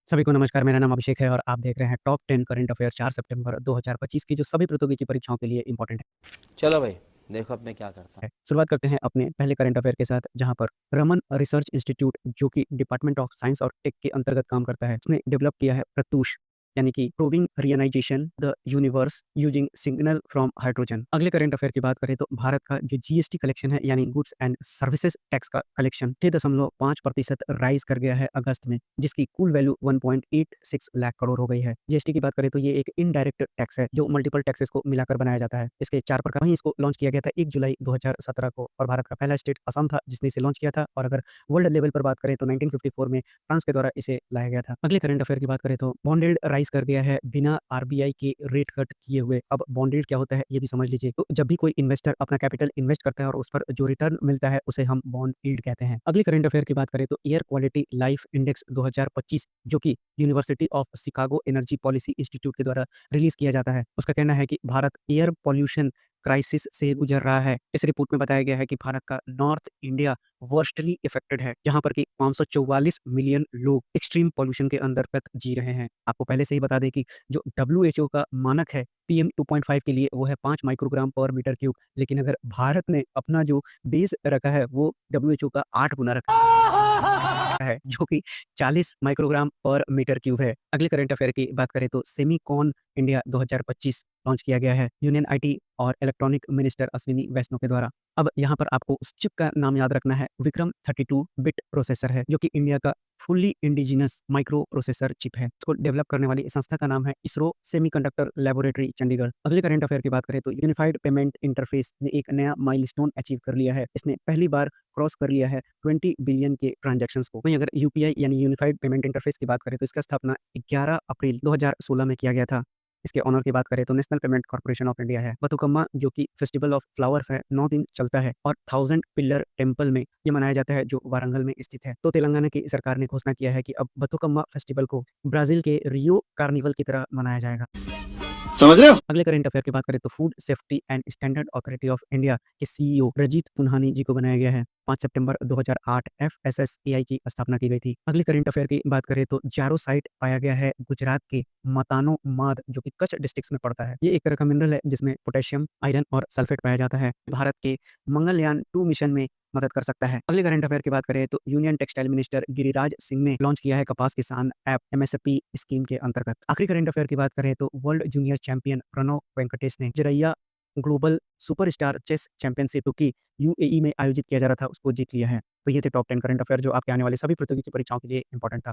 सभी को नमस्कार, मेरा नाम अभिषेक है और आप देख रहे हैं टॉप 10 करंट अफेयर 4 सितंबर 2025 की जो सभी प्रतियोगी परीक्षाओं के लिए इम्पोर्टेंट चलो भाई, देखो अब मैं क्या करता है। शुरुआत करते हैं अपने पहले करंट अफेयर के साथ, जहां पर रमन रिसर्च इंस्टीट्यूट जो कि डिपार्टमेंट ऑफ साइंस और टेक के अंतर्गत काम करता है, उसने डेवलप किया है प्रत्यूष यानी कि probing reionization the universe using signal from hydrogen. अगले करंट अफेयर की बात करें तो भारत का जो जीएसटी कलेक्शन है यानी गुड्स एंड सर्विसेज टैक्स का कलेक्शन 6.5% राइज कर गया है अगस्त में, जिसकी कुल वैल्यू 1.86 लाख करोड़ हो गई है। जीएसटी की बात करें तो ये एक इनडायरेक्ट टैक्स है जो मल्टीपल टैक्सेस को मिलाकर बनाया जाता है। इसके 4 प्रकार वहीं इसको लॉन्च किया गया था 1 जुलाई 2017 को और भारत का पहला स्टेट असम था जिसने इसे लॉन्च किया था। और अगर वर्ल्ड लेवल पर बात करें तो 1954 में फ्रांस के द्वारा इसे लाया गया था। अगले करंट अफेयर की बात करें तो बॉन्ड यील्ड राइज कर गया है बिना आरबीआई के रेट कट किए हुए। अब बॉन्ड यील्ड क्या होता है ये भी समझ लीजिए। तो जब भी कोई इन्वेस्टर अपना कैपिटल इन्वेस्ट करता है और उस पर जो रिटर्न मिलता है उसे हम बॉन्ड यील्ड कहते हैं। अगले करंट अफेयर की बात करें तो एयर क्वालिटी लाइफ इंडेक्स 2025 जो कि university of Chicago energy policy institute के द्वारा रिलीज किया जाता है, उसका कहना है कि भारत एयर पॉल्यूशन क्राइसिस से गुजर रहा है। इस रिपोर्ट में बताया गया है कि भारत का नॉर्थ इंडिया वर्स्टली इफेक्टेड है, जहां पर कि 544 मिलियन लोग एक्सट्रीम पॉल्यूशन के अंदर तक जी रहे हैं। आपको पहले से ही बता दें कि जो डब्ल्यूएचओ का मानक है पीएम 2.5 के लिए वो है 5 माइक्रोग्राम पर मीटर क्यूब, लेकिन अगर भारत ने अपना जो बेस रखा है वो डब्ल्यूएचओ का 8 गुना रखा है, जो कि 40 माइक्रोग्राम पर मीटर क्यूब है। अगले करंट अफेयर की बात करें तो सेमीकॉन इंडिया 2025 लॉन्च किया गया है यूनियन आईटी और इलेक्ट्रॉनिक मिनिस्टर अश्विनी वैष्णव के द्वारा। अब यहाँ पर आपको उस चिप का नाम याद रखना है, विक्रम 32 बिट प्रोसेसर है जो कि इंडिया का fully indigenous micro processor chip है। इसको डेवलप करने वाली संस्था का नाम है इसरो सेमीकंडक्टर लैबोरेटरी चंडीगढ़। अगले करंट अफेयर की बात करें तो यूनिफाइड पेमेंट इंटरफेस ने एक नया माइलस्टोन अचीव कर लिया है। इसने पहली बार क्रॉस कर लिया है 20 बिलियन के ट्रांजैक्शंस को। वहीं अगर यूपीआई यानी यूनिफाइड पेमेंट इंटरफेस की बात करें तो इसका स्थापना 11 अप्रैल 2016 में किया गया था। इसके ऑनर की बात करें तो national payment corporation of India है। बथुकम्मा जो कि फेस्टिवल ऑफ फ्लावर्स है 9 दिन चलता है और 1000 पिलर टेम्पल में ये मनाया जाता है जो वारंगल में स्थित है। तो तेलंगाना की सरकार ने घोषणा किया है कि अब बथुकम्मा फेस्टिवल को ब्राजील के रियो कार्निवल की तरह मनाया जाएगा। समझ रहे हो? अगले करंट अफेयर की बात करें तो food safety and standard authority of India के सीईओ रजीत पुन्हानी जी को बनाया गया है। 5 सितंबर 2008 एफएसएसएआई की स्थापना की गई थी। अगले करंट अफेयर की बात करें तो जारोसाइट पाया गया है गुजरात के मतानो माद जो कि कच्छ डिस्ट्रिक्ट में पड़ता है। ये एक तरह का मिनरल है जिसमें पोटेशियम, आयरन और सल्फेट पाया जाता है। भारत के मंगलयान 2 मिशन में मदद कर सकता है। अगले करंट अफेयर की बात करें तो union textile minister Giriraj Singh ने लॉन्च किया है कपास किसान ऐप एमएसपी स्कीम के अंतर्गत। आखिरी करंट अफेयर की बात करें तो world junior champion Pranav Venkatesh ने जरैया ग्लोबल सुपरस्टार चेस चैंपियनशिप जो कि यूएई में आयोजित किया जा रहा था उसको जीत लिया है। तो ये थे टॉप 10 करंट अफेयर जो आपके आने वाले सभी प्रतियोगी परीक्षाओं के लिए इंपॉर्टेंट था।